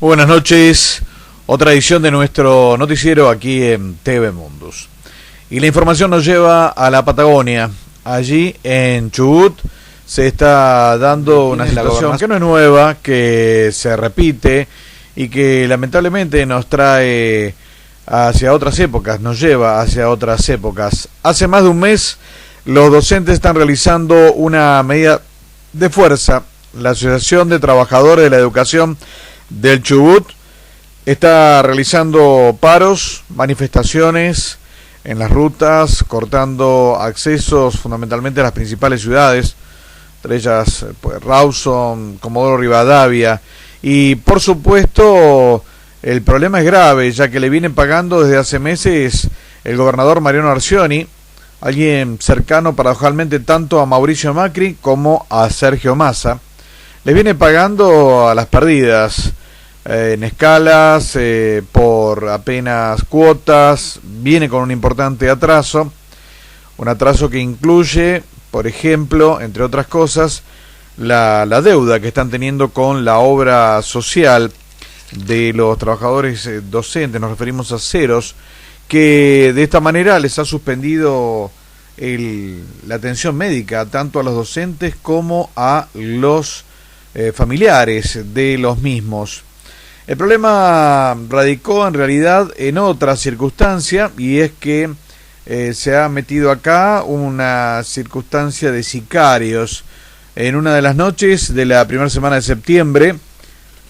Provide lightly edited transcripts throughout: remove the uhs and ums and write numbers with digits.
Buenas noches, otra edición de nuestro noticiero aquí en TV Mundus. Y la información nos lleva a la Patagonia. Allí en Chubut se está dando una situación que no es nueva, que se repite y que lamentablemente nos trae hacia otras épocas, nos lleva hacia otras épocas. Hace más de un mes los docentes están realizando una medida de fuerza. La Asociación de Trabajadores de la Educación del Chubut está realizando paros, manifestaciones en las rutas, cortando accesos fundamentalmente a las principales ciudades, entre ellas Rawson, Comodoro Rivadavia, y por supuesto el problema es grave, ya que le vienen pagando desde hace meses el gobernador Mariano Arcioni, alguien cercano paradojalmente tanto a Mauricio Macri como a Sergio Massa. Le viene pagando a las perdidas, en escalas, por apenas cuotas, viene con un importante atraso, un atraso que incluye, por ejemplo, entre otras cosas, la deuda que están teniendo con la obra social de los trabajadores docentes, nos referimos a ceros, que de esta manera les ha suspendido la atención médica tanto a los docentes como a los familiares de los mismos. El problema radicó en realidad en otra circunstancia, y es que se ha metido acá una circunstancia de sicarios. En una de las noches de la primera semana de septiembre,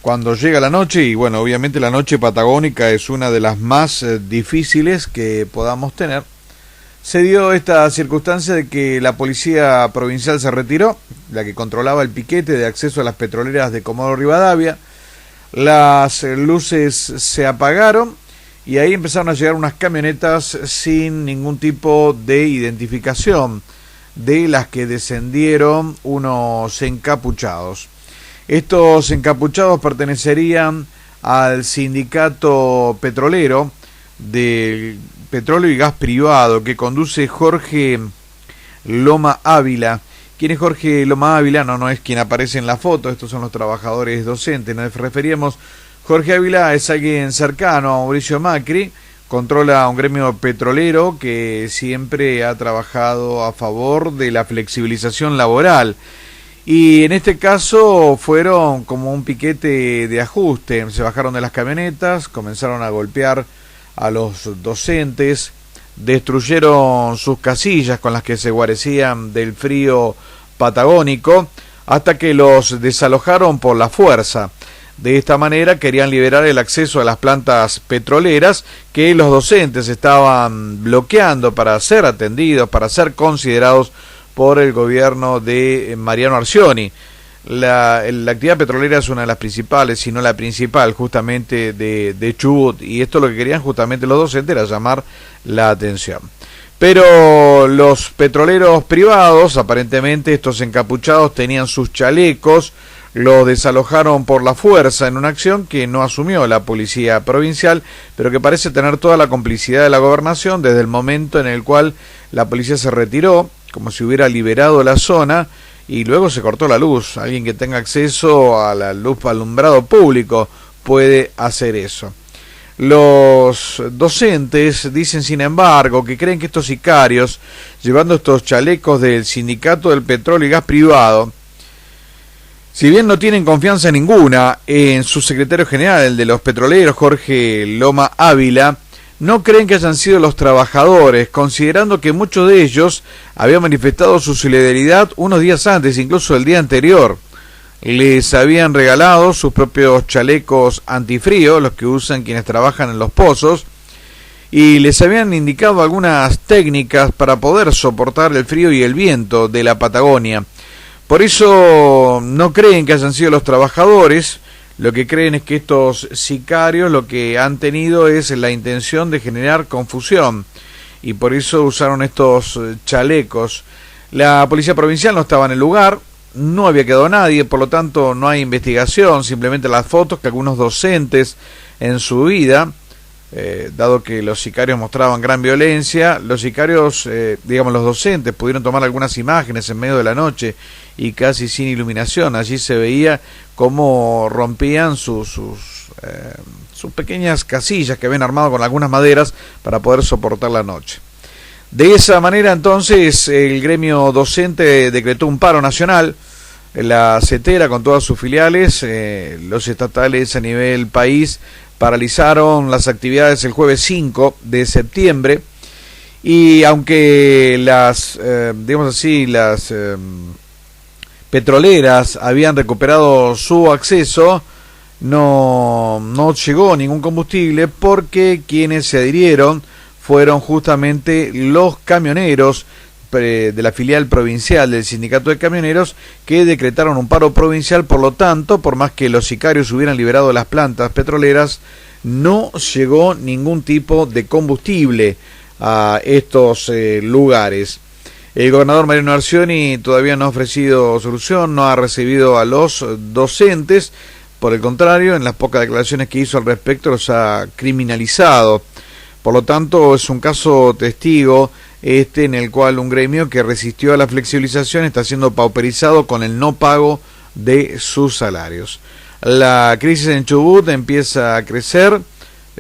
cuando llega la noche, y bueno, obviamente la noche patagónica es una de las más difíciles que podamos tener, se dio esta circunstancia de que la policía provincial se retiró, la que controlaba el piquete de acceso a las petroleras de Comodoro Rivadavia. Las luces se apagaron y ahí empezaron a llegar unas camionetas sin ningún tipo de identificación, de las que descendieron unos encapuchados. Estos encapuchados pertenecerían al sindicato petrolero del petróleo y gas privado que conduce Jorge Loma Ávila. ¿Quién es Jorge Loma Ávila? No es quien aparece en la foto, estos son los trabajadores docentes. Nos referíamos, Jorge Ávila es alguien cercano a Mauricio Macri, controla un gremio petrolero que siempre ha trabajado a favor de la flexibilización laboral. Y en este caso fueron como un piquete de ajuste, se bajaron de las camionetas, comenzaron a golpear a los docentes, destruyeron sus casillas con las que se guarecían del frío patagónico, hasta que los desalojaron por la fuerza. De esta manera querían liberar el acceso a las plantas petroleras que los docentes estaban bloqueando para ser atendidos, para ser considerados por el gobierno de Mariano Arcioni. La actividad petrolera es una de las principales, si no la principal, justamente de Chubut, y esto lo que querían justamente los docentes era llamar la atención. Pero los petroleros privados, aparentemente estos encapuchados tenían sus chalecos, los desalojaron por la fuerza en una acción que no asumió la policía provincial, pero que parece tener toda la complicidad de la gobernación desde el momento en el cual la policía se retiró, como si hubiera liberado la zona, y luego se cortó la luz. Alguien que tenga acceso a la luz alumbrado público puede hacer eso. Los docentes dicen, sin embargo, que creen que estos sicarios, llevando estos chalecos del sindicato del petróleo y gas privado, si bien no tienen confianza ninguna en su secretario general, el de los petroleros, Jorge Loma Ávila, no creen que hayan sido los trabajadores, considerando que muchos de ellos habían manifestado su solidaridad unos días antes, incluso el día anterior. Les habían regalado sus propios chalecos antifrío, los que usan quienes trabajan en los pozos, y les habían indicado algunas técnicas para poder soportar el frío y el viento de la Patagonia. Por eso no creen que hayan sido los trabajadores. Lo que creen es que estos sicarios lo que han tenido es la intención de generar confusión y por eso usaron estos chalecos. La policía provincial no estaba en el lugar, no había quedado nadie, por lo tanto no hay investigación, simplemente las fotos que algunos docentes en su vida, dado que los sicarios mostraban gran violencia, los sicarios, digamos los docentes, pudieron tomar algunas imágenes en medio de la noche y casi sin iluminación. Allí se veía cómo rompían sus pequeñas casillas que habían armado con algunas maderas para poder soportar la noche. De esa manera entonces el gremio docente decretó un paro nacional. La CETERA con todas sus filiales, los estatales a nivel país paralizaron las actividades el jueves 5 de septiembre y aunque las, digamos así, las petroleras habían recuperado su acceso, no llegó ningún combustible porque quienes se adhirieron fueron justamente los camioneros de la filial provincial del sindicato de camioneros que decretaron un paro provincial. Por lo tanto, por más que los sicarios hubieran liberado las plantas petroleras, no llegó ningún tipo de combustible a estos lugares. El gobernador Mariano Arcioni todavía no ha ofrecido solución, no ha recibido a los docentes, por el contrario, en las pocas declaraciones que hizo al respecto los ha criminalizado. Por lo tanto, es un caso testigo en el cual un gremio que resistió a la flexibilización está siendo pauperizado con el no pago de sus salarios. La crisis en Chubut empieza a crecer,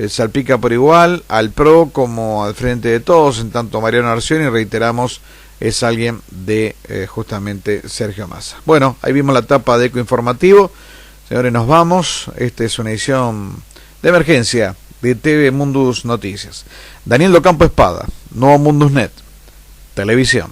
salpica por igual al PRO como al Frente de Todos, en tanto Mariano Arcioni, reiteramos, es alguien de justamente Sergio Massa. Bueno, ahí vimos la tapa de Eco Informativo. Señores, nos vamos. Esta es una edición de emergencia de TV Mundus Noticias. Daniel Docampo Espada, Nuevo Mundus Net, Televisión.